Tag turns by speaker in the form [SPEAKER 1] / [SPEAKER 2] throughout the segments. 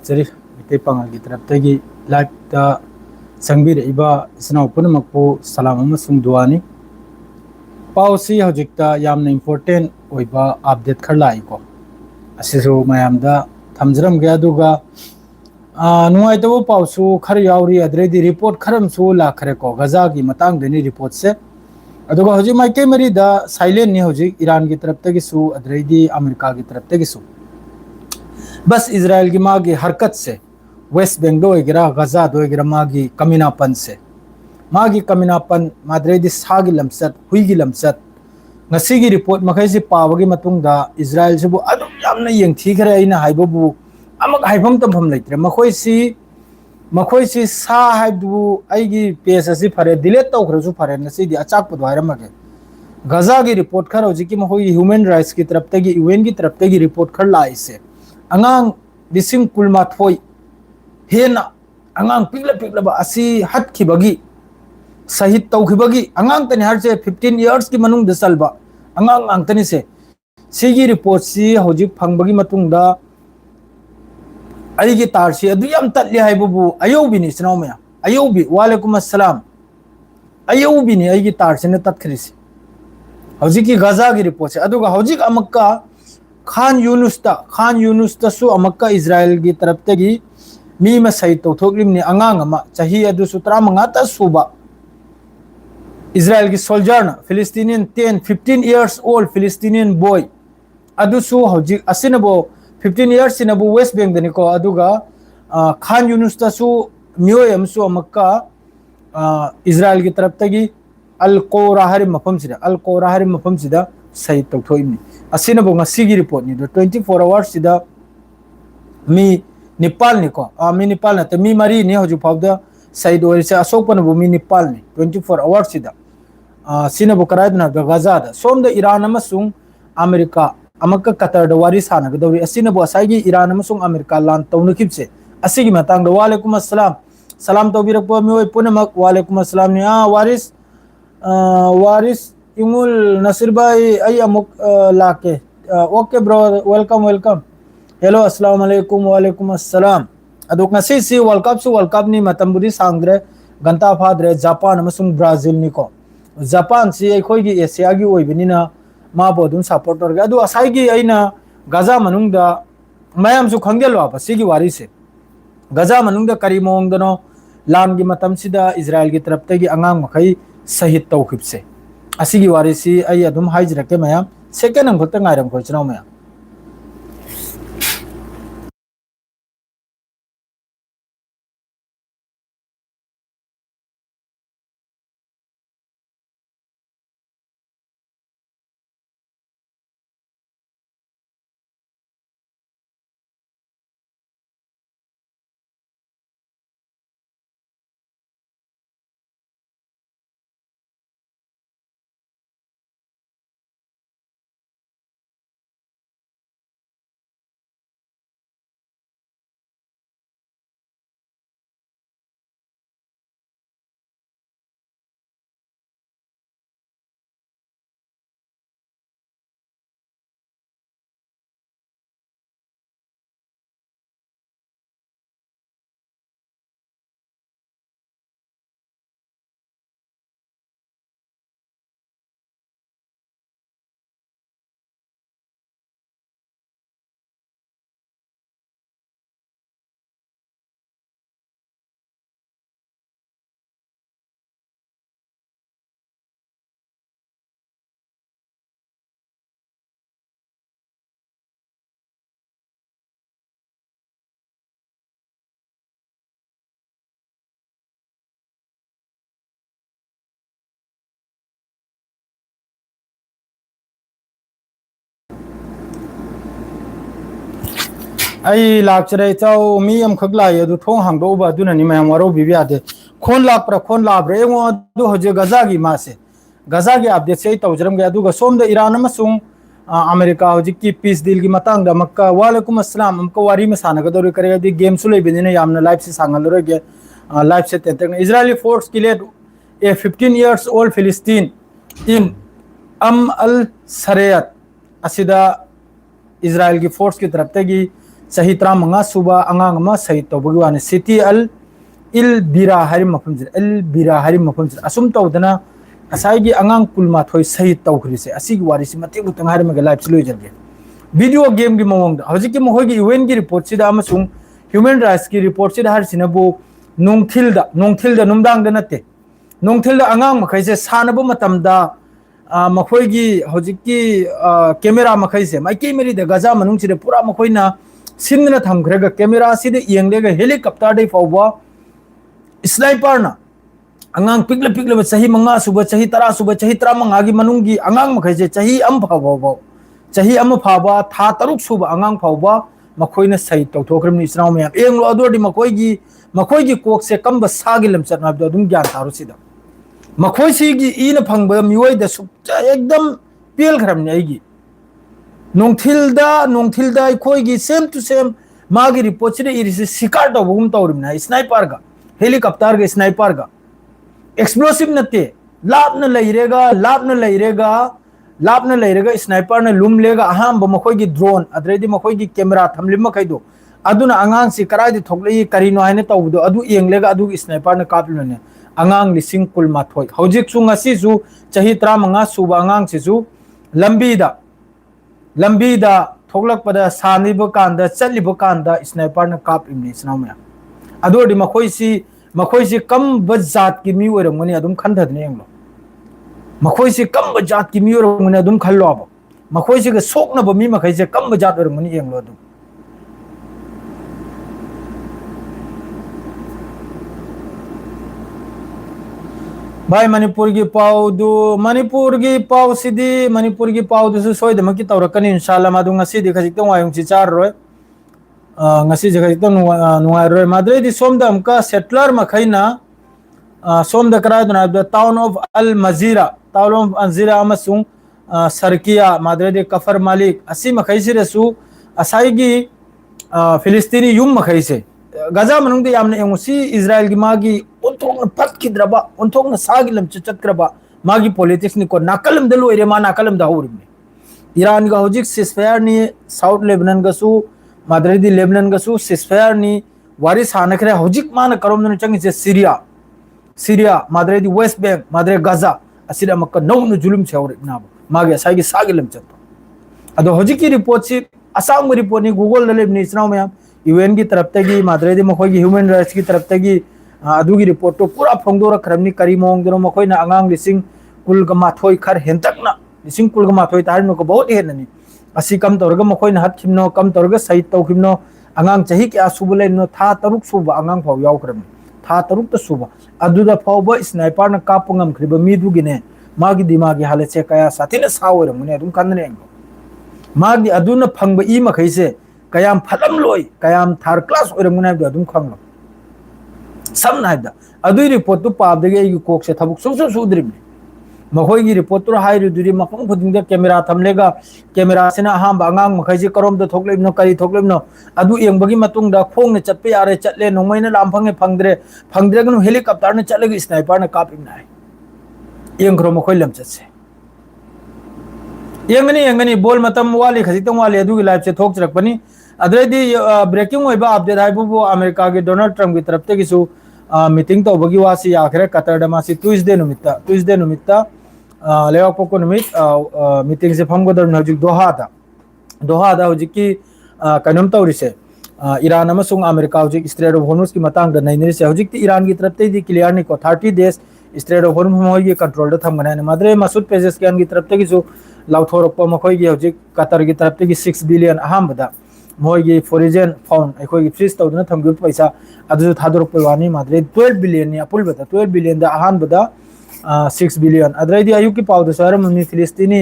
[SPEAKER 1] लाक्चरी मिटे पंगल की तरफ तगी लाइव ता संगबीर इबा इसना पुनमकपो सलाम अमसुंग दुआनी पाउसी हजिकता यामना इम्पोर्टेंट ओइबा अपडेट खरलाइको असिसु मयामदा थमजरम गया दुगा नुआइतबो पाउसु खर यावरी अद्रेदी रिपोर्ट खरमसु लाखरेको गजा की मतंग देनी रिपोर्ट से अदुगा हजि माइके मरीदा साइलेंट नि हजि ईरान की तरफ तगिसु अद्रेदी अमेरिका की तरफ तगिसु बस इजराइल की माँ की हरकत से वेस्ट बेंगल गिरा गजा दोगिरा माँ की कमीनापन से माँ की कमीनापन माद्रेदी सागी लमसत हुई की लमसत ngasi gi report makai si pawagi matungda Israel sibu adum yamna yengthikre aina haibbu amak haifam tampham leitre makhoi si sa haibu aigi page asi phare delete tawkhrasu phare nasi di achak pu dwairamage gaza gi report khar hoji ki makhoi human rights ki taraf tagi UN ki taraf tagi report khar lai se angang bising kulma thoi hena angang pigla ba asi hat khibagi सहित तौखिबगी अंगांग तनि हर से 15 years की मनुंग दसलबा अंगांग अंगतनि से सिगी report C होजिक फंगबगी मतुंगदा अइगी तारसी अदु याम तत्ले हाइबबु अयोबिनी सनौमया अयोबी वालेकुम अस्सलाम अयोबिनी अइगी तारसिने तत्खरिसी होजिकी गजा की report से अदुगा होजिक अमक्का खान यूनुस्ता सु अमक्का इजराइल की तरफ तगी मी म सहित तौथोकलिमनि अंगांग अमा चाही अदु सुत्रा मंगाता सुबा Israel की soldier Palestinian 15 years old Palestinian boy अदुसु हौजिक असिनबो 15 years सिनबो वेस्ट बैंक दनिको अदुगा खान यूनुस तसु मियोय अमसु अमक्का इजराइल की तरफ तगी अल कोराहरि मफम सिदा सही तौथोइमनि असिनबो ngasi रिपोर्ट नि 24 hours सिदा मी नेपाल निको मी नेपाल न मी मरी नि हजु फावदा साइड ओर से अशोकपन भूमि नेपाल नि 24 hours सिदा सिनबो कराइदना गजादा सोमदा ईरान अमसुंग अमेरिका अमक्का कतर दवारी साना गदौरी असिनबो असाइगी ईरान अमसुंग अमेरिका लान तौनखिबसे असिगी मतांग वालेकुम अस्सलाम सलाम तौबिरकपो मिओय पुनमक वालेकुम अस्सलाम नि वारिस इमुल नसीर भाई आई अमुक लाके ओके ब्रो वेलकम हेलो अस्सलाम वालेकुम वालेकुम अस्सलाम अदुक ngasi si world cup ni matambudi sangdre ganta phadre japan amasung brazil ni ko Japan से अखोई की एशिया की ओइबनिना मा बोदुम सपोर्टर गे अदु असाई की अइना गजा मनुंगदा मयाम सु खंगेल वापस सिगी वारी से गजा मनुंगदा करी मोंगदनो लाम की मतम सिदा इजराइल की तरफ ते की अंगांग मखई शहीद तौखिब से असिगी वारी सी अइ अदुम हाइजरके मयाम सेकेंड अंग खत ngairम खोचनाव मयाम आई लाक्चरे चाओ मी हम खगला ये थोंग हांगदो बा दुननि मयम वारो बिबियादे खोन लाब्रे एवो दु हजे गजा की मा से गजा की अपडेट से तौजरम गया दुगा सोम द ईरान अमसुंग अमेरिका हजि की पीस डील की मतंग द मक्का वालेकुम अस्सलाम हमको वारी में साना गदोर करे दी गेम सुले बिने यामना लाइव से सांगल रोगे लाइव से तेतंग इजरायली फोर्स किलेड ए 15 years old फिलिस्तीन इन अल सरेयत असिदा इजराइल की फोर्स की तरफ तगी सही 35 सुबा अंगांग अमा शहीद तौबगी वानी सिटी अल इल बिरा हरि मफम जे इल बिरा हरि मफम जे असुम तौदना असाइगी अंगांग कुलमाथोय शहीद तौखरिसे असिगी वारिसि मते बुतंग हरि मगे लाइफ स्लो जगे वीडियो गेम की मवंग हजिकी महोगी यूएन की रिपोर्ट सिदा अमसुंग ह्यूमन राइट्स की रिपोर्ट सिदा हरसिनबु नोंथिलदा नुमदांग नते नोंथिलदा अंगांग मखैसे सानबो मतमदा मखोगी हजिकी कैमरा मखैसे माइके मेरी द गजा मनुंग सिदे पूरा मखोइना सिमना थमखरेगा कैमरा सिदे यंगलेगा हेलीकॉप्टर दे फावबा स्नाइपर ना अंगांग पिगले चाही 5 सुबह चाही 10 सुबह चाही 35 की मनुंगी अंगांग मखैसे चाही अम फावबा चाही अम फावबा था 3 सुबह अंगांग फावबा मखोइना सही तौथोख्रमनि इस्राव मैम एंगलो अदोडी मखोइगी कोक से कम सागी लमचत नाबदो दुम ज्ञान तारुसिदा मखोइसिगी इन फंगब मिवोइ द सुचा एकदम पेल खरमनि आइगी नोंथिलदा अखोइगी सेम टू सेम मागी रिपोर्ट से इरिसे शिकार तौबगुम तौरिमना स्नाइपर गा हेलीकॉप्टर गा स्नाइपर गा एक्सप्लोसिव नते लापना लैरेगा स्नाइपर ने लुम लेगा अहम मखोइगी ड्रोन अद्रेदी मखोइगी कैमरा थमलिम मखैदो अदुना अंगांग से कराइदि थोकलई करिनो हाइने तौबदो अदु येंगलेगा अदु स्नाइपर ने कापलने अंगांग लिसिंग कुलमाथोय हौजिक सु ngasi सु चाही 35 सुबा अंगांग सिसु लंबीदा थोकलकपदा सानिबो कांदा चलिबो कांदा स्नाइपर ने कापिमनि स्नावमया अदोडी मखोइसी कम जात की मी ओरमगनि अदुम खंथदने येंगलो मखोइसी कम जात की मी ओरमगनि अदुम खल्लो अब मखोइसी ग सोकनबो मी मखैसे कम जात ओरमगनि येंगलो अदुम भाई मणिपुर की पाव सिदी मणिपुर की पाव दुसु सोइदमकि तौरकनि इंशाल्लाह मादु ngasi खजिक तो वायुंग चिचार रोय ngasi खजिक तो नुवाय रोय माद्रे दि सोमदा हमका सेटलर मखैना सोमदा कराय दना टाउन ऑफ अल मजीरा अमसुंग सरकिया माद्रे दि कफर मालिक असि मखैसे रसु असाइगी फिलिस्तीनी युम मखैसे गजा मनुंग यामने एंगुसी इजराइल की मागी उन्थोंग फटकिद्रबा उन्थोंग सागी लमच चतक्रबा मागी पॉलिटिक्स नि को नाकलम दलो एरे मा नाकलम दाहुरिमे ईरान का होजिक सिसफायर नि साउथ लेबनान गसु माद्रेदी लेबनान गसु सिसफायर नि वारिस हानखरे होजिक मान करम न चंग से सीरिया माद्रेदी वेस्ट बैंक माद्रे गजा असिरा मक्का नौन जुलुम छौर ना मागे सागी सागी लमच अदो होजिक की रिपोर्ट से असांग रिपोर्ट नि गूगल लेबनि इस्राव में यूएन की तरफ तगी माद्रेदी मखोगी ह्यूमन राइट्स की तरफ तगी अदुगी रिपोर्ट तो पूरा फोंदोरा खरमनी करी मोंगदनो मखोइना अंगांग लिसिंग कुलगमाथोय खर हेंतकना लिसिंग कुलगमाथोय तारनो को बहुत हेननी असी कम तौरगा मखोइना हतखिमनो कम तौरगा सही तौखिमनो अंगांग चही के सुबलेनो था 3 सुबा अंगांग फाव यावखरम था 3 सुबा अदुदा फावबा स्नाइपर न कापंगम खरिबा मीदुगिने मागी दिमागी हालत से कया साथिने सावरमने अदुम खनने मागी अदुना फंगबा ई मखैसे कयाम फलम लोय कयाम थार क्लास ओरमगना अदुम खंगलो समना है अदुई रिपोर्ट तो पाबदगे ई कोक से थबुक सुद्रिबने मखोई की रिपोर्ट तो हाई रुदुरी मफम खुदिंग कैमरा थमलेगा कैमरा सेना अहम अंगांग मखैसे करोम द थोकलेबनो करी थोकलेबनो अदु येंबगी मतुंगदा खोंगने चटपे यारे चटले नोंमैना लामफंगे फंगद्रेगनु हेलीकॉप्टर ने चलेगा स्नाइपर ने कापिमना येंग्रो मखोई लमचसे येंगनी बोल मतम वाली खजितम वाली अदुगी लाइव से थोक चरकपनी अदरेदी ब्रेकिंग होइबा अपडेट हाइबुबो अमेरिका के डोनाल्ड ट्रम्प की तरफ ते किसु मीटिंग तौबगी वासी आखरे कतर दमासी ट्यूसडे नुमित्ता लेवापोको नुमित मीटिंग से फमगदर नजिक दोहादा हुजिकी कनम तौरिसे ईरान अमसुंग अमेरिका हुजिक स्ट्रेट ऑफ हॉर्मुज की मतंग नैनरिसे हुजिक ईरान की तरफ ते क्लियर नि को 30 डेज स्ट्रेट ऑफ हॉर्मुज होगी कंट्रोल द थमगना माद्रे मसूद पेजेस्कियान की तरफ ते किसु लाउथोरप मखोगी हुजिक कतर की तरफ ते 6 बिलियन अहमदा मोगी फॉरिजन फाउंड अखोगी फ्रीज तौदना थमगु पैसा अदु थादोरप वानी माद्रे 12 बिलियन नि अपुलबदा 12 बिलियन दा अहमदा 6 बिलियन अदरेदी अयुकी पाउद सरम नि फिलिस्तीनी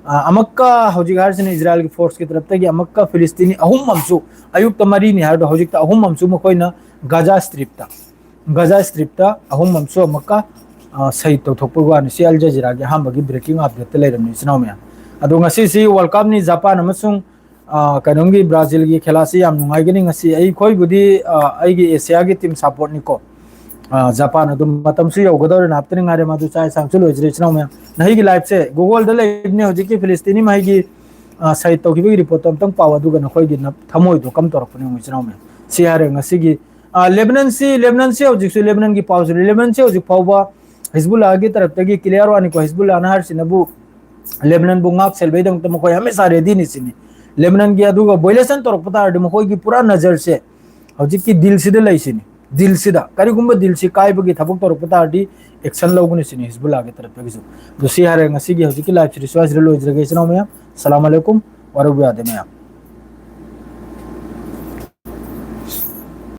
[SPEAKER 1] अमक्का हौजिक हारसिन इजराइल की फोर्स की तरफ तक अमक्का फिलिस्तीनी अहुम ममसु अयुक तमरी नि हार हौजिक अहुम ममसु मखोइना गजा स्ट्रिप्ता अहुम ममसु अमक्का सही तौथोकपा वानी सी अल जजीरा के हामबगी ब्रेकिंग अपडेट लेरमनि सिनावमे अदो ngasi si world cup ni japan amasung kanongi brazil gi khelasi yam nungaigini ngasi ai khoi budi ai gi asia gi team support ni ko Japan अदुम मतम सु योगदर नापतनि ngare madu chai sangchul ojre chnaw me nahi gi live se google da lebne hoji ki फिलिस्तीनी माही की site तौखिबगी report अमतंग पाव अदुगा नखोइगी थमोइदो कम तौरपने मुइचनाव में सियारे ngasi Lebanon से हजिक से Lebanon की पाव लेबनान से हजिक फावबा हिजबुल्लाह की तरफ तगी क्लियर वानी को हिजबुल्लाह ना हर सिनबु लेबनान बुंगाक सेलबेदंग त मखोय हमेशा रेडी नि सिनी लेबनान की अदुगा बोइलेसन तौरप तारदि मखोय की पूरा नजर से हजिक की दिल सिदे लैसिनी दिल सिदा करिगुंबा दिल से कायबगी थबक तौरप तारदि एक्शन लौगुनि सिनी हिजबुल्लाह की तरफ तगी जो सियारे ngasi की हजिक की लाइव रिसर्च रिलो इजरगेसन में सलाम अलैकुम वरहमतुल्लाहि